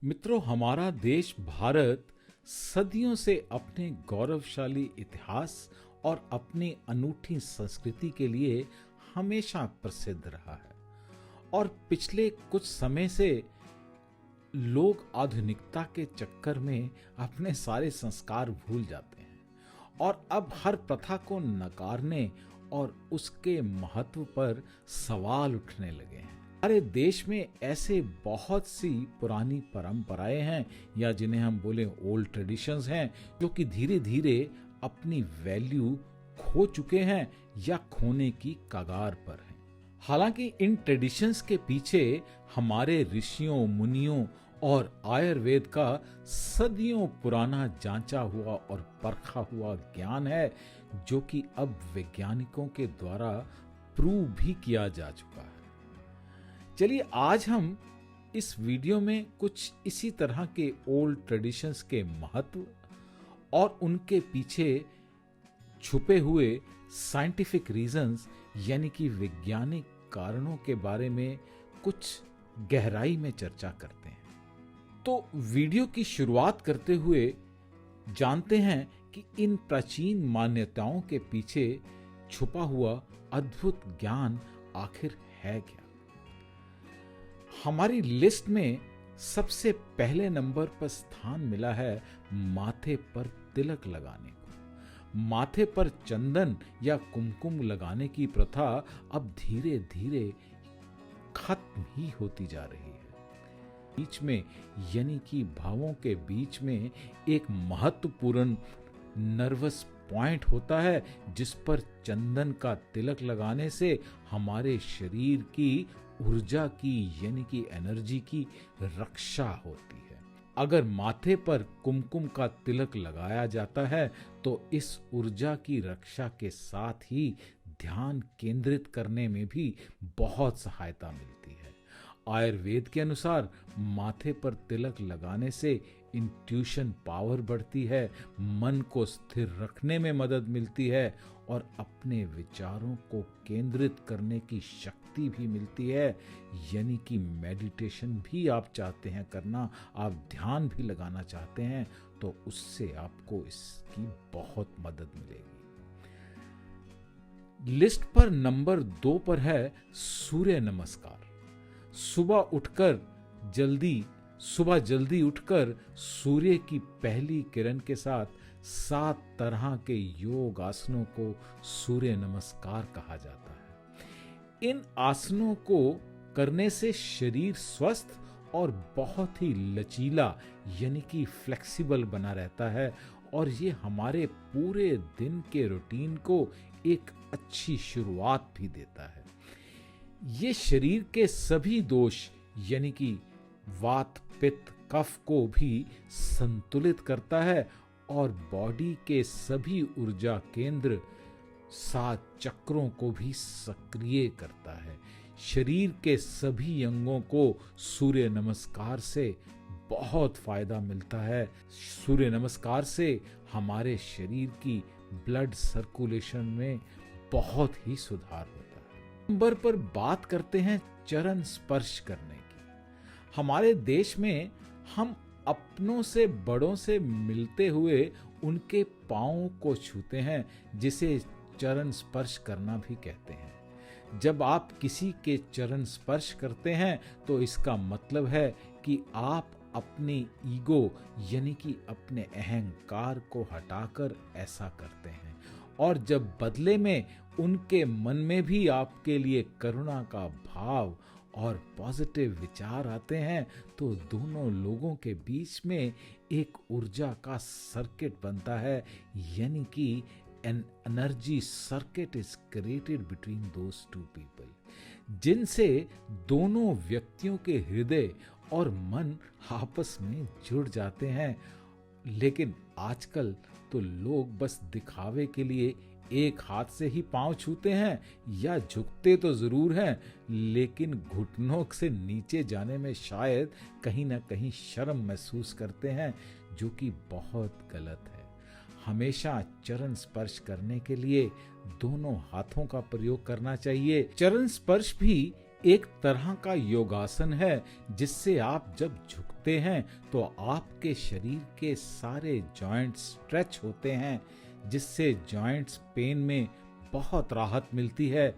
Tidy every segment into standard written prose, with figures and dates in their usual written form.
मित्रों, हमारा देश भारत सदियों से अपने गौरवशाली इतिहास और अपनी अनूठी संस्कृति के लिए हमेशा प्रसिद्ध रहा है। और पिछले कुछ समय से लोग आधुनिकता के चक्कर में अपने सारे संस्कार भूल जाते हैं और अब हर प्रथा को नकारने और उसके महत्व पर सवाल उठने लगे हैं। हमारे देश में ऐसे बहुत सी पुरानी परंपराएं हैं या जिन्हें हम बोले ओल्ड ट्रेडिशंस हैं, जो कि धीरे धीरे अपनी वैल्यू खो चुके हैं या खोने की कगार पर हैं। हालांकि इन ट्रेडिशंस के पीछे हमारे ऋषियों, मुनियों और आयुर्वेद का सदियों पुराना जांचा हुआ और परखा हुआ ज्ञान है, जो कि अब वैज्ञानिकों के द्वारा प्रूव भी किया जा चुका है। चलिए आज हम इस वीडियो में कुछ इसी तरह के ओल्ड ट्रेडिशंस के महत्व और उनके पीछे छुपे हुए साइंटिफिक रीजंस यानी कि वैज्ञानिक कारणों के बारे में कुछ गहराई में चर्चा करते हैं। तो वीडियो की शुरुआत करते हुए जानते हैं कि इन प्राचीन मान्यताओं के पीछे छुपा हुआ अद्भुत ज्ञान आखिर है क्या। हमारी लिस्ट में सबसे पहले नंबर पर स्थान मिला है माथे पर तिलक लगाने को। माथे पर चंदन या कुमकुम लगाने की प्रथा अब धीरे धीरे खत्म ही होती जा रही है। बीच में यानी कि भावों के बीच में एक महत्वपूर्ण नर्वस पॉइंट होता है, जिस पर चंदन का तिलक लगाने से हमारे शरीर की ऊर्जा की यानी कि एनर्जी की रक्षा होती है। अगर माथे पर कुमकुम का तिलक लगाया जाता है तो इस ऊर्जा की रक्षा के साथ ही ध्यान केंद्रित करने में भी बहुत सहायता मिलती है। आयुर्वेद के अनुसार माथे पर तिलक लगाने से इंट्यूशन पावर बढ़ती है, मन को स्थिर रखने में मदद मिलती है और अपने विचारों को केंद्रित करने की शक्ति भी मिलती है। यानी कि मेडिटेशन भी आप चाहते हैं करना, आप ध्यान भी लगाना चाहते हैं, तो उससे आपको इसकी बहुत मदद मिलेगी। लिस्ट पर नंबर 2 पर है सूर्य नमस्कार। सुबह जल्दी उठकर सूर्य की पहली किरण के साथ 7 तरह के योग आसनों को सूर्य नमस्कार कहा जाता है। इन आसनों को करने से शरीर स्वस्थ और बहुत ही लचीला यानी कि फ्लेक्सिबल बना रहता है और ये हमारे पूरे दिन के रूटीन को एक अच्छी शुरुआत भी देता है। ये शरीर के सभी दोष यानी कि वात, पित्त, कफ को भी संतुलित करता है और बॉडी के सभी ऊर्जा केंद्र, 7 चक्रों को भी सक्रिय करता है। शरीर के सभी अंगों को सूर्य नमस्कार से बहुत फायदा मिलता है। सूर्य नमस्कार से हमारे शरीर की ब्लड सर्कुलेशन में बहुत ही सुधार होता है। नंबर पर बात करते हैं चरण स्पर्श करने की। हमारे देश में हम अपनों से बड़ों से मिलते हुए उनके पांवों को छूते हैं, जिसे चरण स्पर्श करना भी कहते हैं। जब आप किसी के चरण स्पर्श करते हैं तो इसका मतलब है कि आप अपनी ईगो यानी कि अपने अहंकार को हटाकर ऐसा करते हैं और जब बदले में उनके मन में भी आपके लिए करुणा का भाव और पॉजिटिव विचार आते हैं तो दोनों लोगों के बीच में एक ऊर्जा का सर्किट बनता है, यानी कि an energy circuit is created between those two people, जिनसे दोनों व्यक्तियों के हृदय और मन आपस में जुड़ जाते हैं। लेकिन आजकल तो लोग बस दिखावे के लिए एक हाथ से ही पांव छूते हैं या झुकते तो जरूर हैं, लेकिन घुटनों से नीचे जाने में शायद कहीं ना कहीं शर्म महसूस करते हैं, जो कि बहुत गलत है। हमेशा चरण स्पर्श करने के लिए दोनों हाथों का प्रयोग करना चाहिए। चरण स्पर्श भी एक तरह का योगासन है, जिससे आप जब झुकते करते हैं तो आपके शरीर के सारे जॉइंट्स स्ट्रेच होते हैं, जिससे जॉइंट्स पेन में बहुत राहत मिलती है।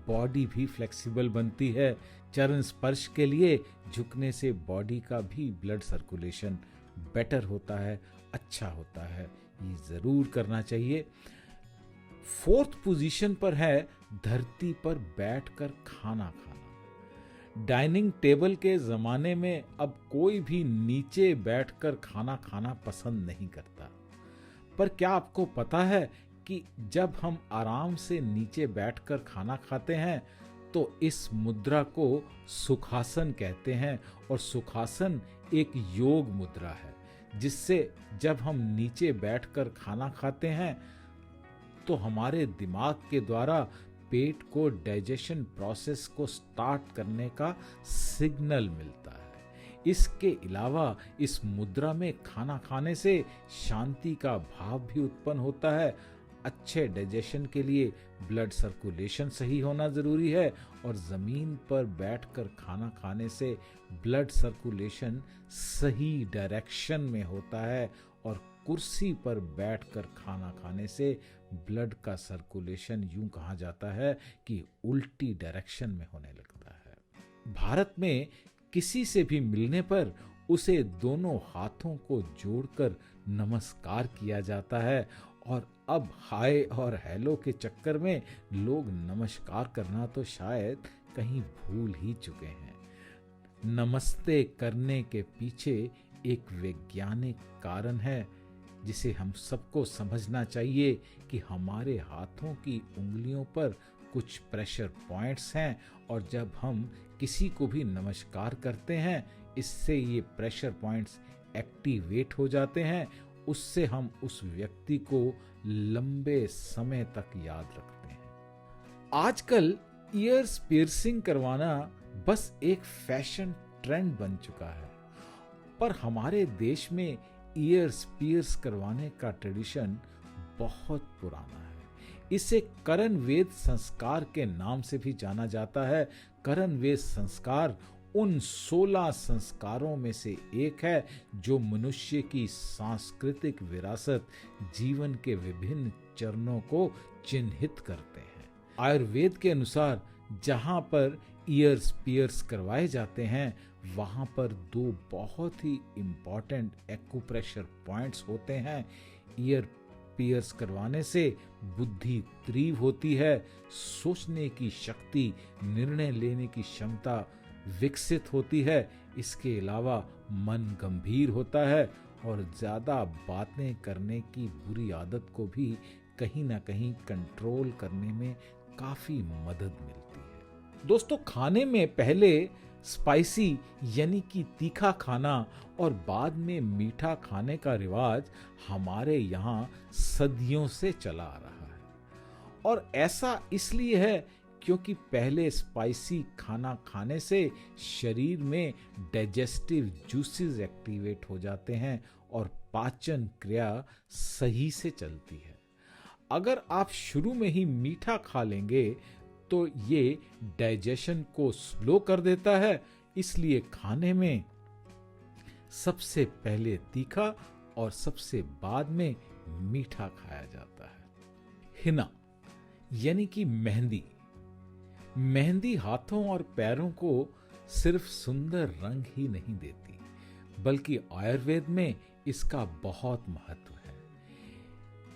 बॉडी भी फ्लेक्सिबल बनती है। चरण स्पर्श के लिए झुकने से बॉडी का भी ब्लड सर्कुलेशन बेटर होता है, अच्छा होता है। ये जरूर करना चाहिए। फोर्थ पोजीशन पर है धरती पर बैठकर खाना खाना। डाइनिंग टेबल के जमाने में अब कोई भी नीचे बैठकर खाना खाना पसंद नहीं करता, पर क्या आपको पता है कि जब हम आराम से नीचे बैठकर खाना खाते हैं तो इस मुद्रा को सुखासन कहते हैं। और सुखासन एक योग मुद्रा है, जिससे जब हम नीचे बैठकर खाना खाते हैं तो हमारे दिमाग के द्वारा पेट को डाइजेशन प्रोसेस को स्टार्ट करने का सिग्नल मिलता है। इसके अलावा इस मुद्रा में खाना खाने से शांति का भाव भी उत्पन्न होता है। अच्छे डाइजेशन के लिए ब्लड सर्कुलेशन सही होना जरूरी है, और जमीन पर बैठकर खाना खाने से ब्लड सर्कुलेशन सही डायरेक्शन में होता है, और कुर्सी पर बैठकर खाना खाने से ब्लड का सर्कुलेशन यूं कहा जाता है कि उल्टी डायरेक्शन में होने लगता है। भारत में किसी से भी मिलने पर उसे दोनों हाथों को जोड़कर नमस्कार किया जाता है, और अब हाय और हेलो के चक्कर में लोग नमस्कार करना तो शायद कहीं भूल ही चुके हैं। नमस्ते करने के पीछे एक वैज्ञानिक कारण है, जिसे हम सबको समझना चाहिए कि हमारे हाथों की उंगलियों पर कुछ प्रेशर पॉइंट्स हैं, और जब हम किसी को भी नमस्कार करते हैं, इससे ये प्रेशर पॉइंट्स एक्टिवेट हो जाते हैं। उससे हम उस व्यक्ति को लंबे समय तक याद रखते हैं। आजकल ईयर्स पियर्सिंग करवाना बस एक फैशन ट्रेंड बन चुका है, पर हमारे देश में ईयर्स पियर्स करवाने का ट्रेडिशन बहुत पुराना है। इसे करण वेद संस्कार के नाम से भी जाना जाता है। करण वेद संस्कार उन 16 संस्कारों में से एक है जो मनुष्य की सांस्कृतिक विरासत, जीवन के विभिन्न चरणों को चिन्हित करते हैं। आयुर्वेद के अनुसार जहां पर ईयर्स पियर्स करवाए जाते हैं, वहां पर दो बहुत ही इंपॉर्टेंट एक्यूप्रेशर पॉइंट्स होते हैं। ईयर पियर्स करवाने से बुद्धि तीव्र होती है, सोचने की शक्ति, निर्णय लेने की क्षमता विकसित होती है। इसके अलावा मन गंभीर होता है, और ज्यादा बातें करने की बुरी आदत को भी कहीं ना कहीं कंट्रोल करने में काफी मदद मिलती है। दोस्तों, खाने में पहले स्पाइसी यानी कि तीखा खाना और बाद में मीठा खाने का रिवाज हमारे यहाँ सदियों से चला आ रहा है, और ऐसा इसलिए है क्योंकि पहले स्पाइसी खाना खाने से शरीर में डाइजेस्टिव जूसेस एक्टिवेट हो जाते हैं और पाचन क्रिया सही से चलती है। अगर आप शुरू में ही मीठा खा लेंगे तो ये डाइजेशन को स्लो कर देता है, इसलिए खाने में सबसे पहले तीखा और सबसे बाद में मीठा खाया जाता है। हिना यानी कि मेहंदी। मेहंदी हाथों और पैरों को सिर्फ सुंदर रंग ही नहीं देती, बल्कि आयुर्वेद में इसका बहुत महत्व है।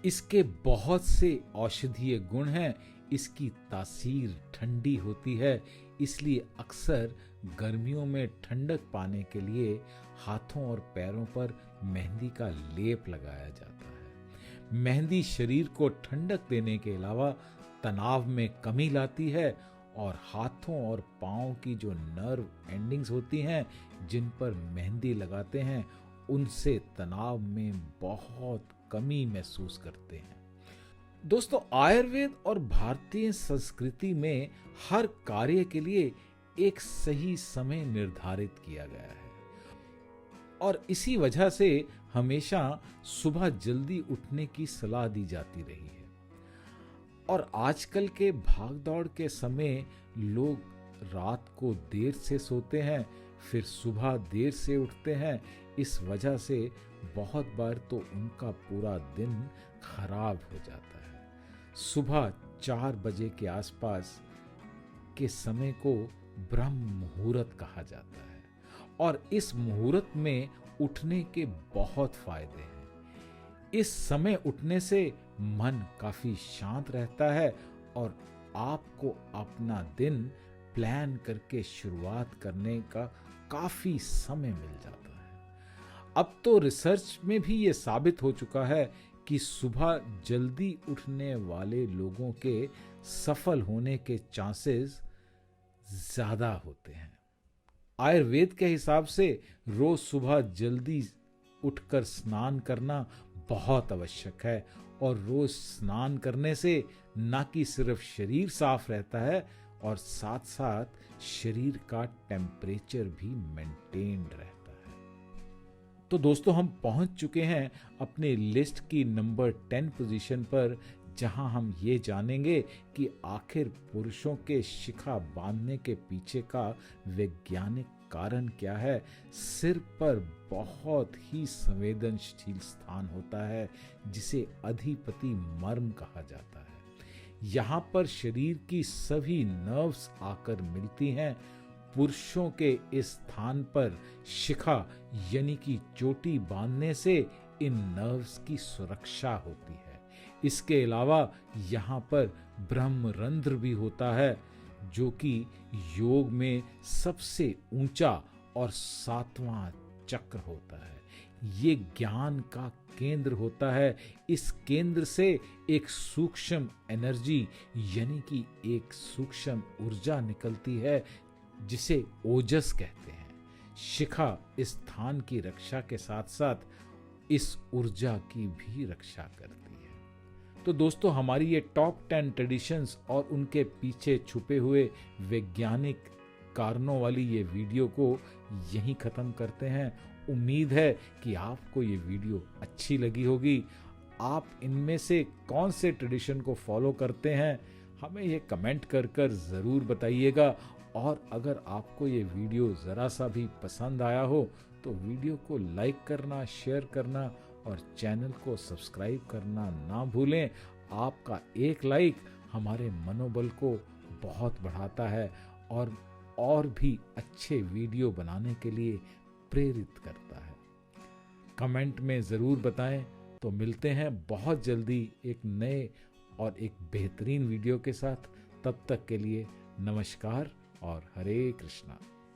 इसके बहुत से औषधीय गुण हैं। इसकी तासीर ठंडी होती है, इसलिए अक्सर गर्मियों में ठंडक पाने के लिए हाथों और पैरों पर मेहंदी का लेप लगाया जाता है। मेहंदी शरीर को ठंडक देने के अलावा तनाव में कमी लाती है, और हाथों और पांव की जो नर्व एंडिंग्स होती हैं जिन पर मेहंदी लगाते हैं, उनसे तनाव में बहुत कमी महसूस करते हैं। दोस्तों, आयुर्वेद और भारतीय संस्कृति में हर कार्य के लिए एक सही समय निर्धारित किया गया है, और इसी वजह से हमेशा सुबह जल्दी उठने की सलाह दी जाती रही है। और आजकल के भागदौड़ के समय लोग रात को देर से सोते हैं, फिर सुबह देर से उठते हैं। इस वजह से बहुत बार तो उनका पूरा दिन खराब हो जाता है। सुबह 4 बजे के आसपास के समय को ब्रह्म मुहूर्त कहा जाता है और इस मुहूर्त में उठने के बहुत फायदे हैं। इस समय उठने से मन काफी शांत रहता है और आपको अपना दिन प्लान करके शुरुआत करने का काफी समय मिल जाता है। अब तो रिसर्च में भी ये साबित हो चुका है कि सुबह जल्दी उठने वाले लोगों के सफल होने के चांसेस ज्यादा होते हैं। आयुर्वेद के हिसाब से रोज सुबह जल्दी उठकर स्नान करना बहुत आवश्यक है और रोज स्नान करने से न कि सिर्फ शरीर साफ रहता है और साथ साथ शरीर का टेम्परेचर भी मेंटेन्ड रहता है। तो दोस्तों, हम पहुंच चुके हैं अपने लिस्ट की नंबर 10 पोजीशन पर, जहां हम ये जानेंगे कि आखिर पुरुषों के शिखा बांधने के पीछे का वैज्ञानिक कारण क्या है। सिर पर बहुत ही संवेदनशील स्थान होता है जिसे अधिपति मर्म कहा जाता है। यहाँ पर शरीर की सभी नर्व्स आकर मिलती हैं। पुरुषों के इस स्थान पर शिखा यानी कि चोटी बांधने से इन नर्व्स की सुरक्षा होती है। इसके अलावा यहाँ पर ब्रह्मरंध्र भी होता है जो कि योग में सबसे ऊंचा और 7वां चक्र होता है। ये ज्ञान का केंद्र होता है। इस केंद्र से एक सूक्ष्म एनर्जी यानी कि एक सूक्ष्म ऊर्जा निकलती है जिसे ओजस कहते हैं। शिखा इस स्थान की रक्षा के साथ साथ इस ऊर्जा की भी रक्षा करती है। तो दोस्तों, हमारी ये टॉप 10 ट्रेडिशंस और उनके पीछे छुपे हुए वैज्ञानिक कारणों वाली ये वीडियो को यहीं ख़त्म करते हैं। उम्मीद है कि आपको ये वीडियो अच्छी लगी होगी। आप इनमें से कौन से ट्रेडिशन को फॉलो करते हैं, हमें ये कमेंट कर कर ज़रूर बताइएगा। और अगर आपको ये वीडियो ज़रा सा भी पसंद आया हो तो वीडियो को लाइक करना, शेयर करना और चैनल को सब्सक्राइब करना ना भूलें। आपका एक लाइक हमारे मनोबल को बहुत बढ़ाता है और भी अच्छे वीडियो बनाने के लिए प्रेरित करता है। कमेंट में ज़रूर बताएं। तो मिलते हैं बहुत जल्दी एक नए और एक बेहतरीन वीडियो के साथ। तब तक के लिए नमस्कार और हरे कृष्णा।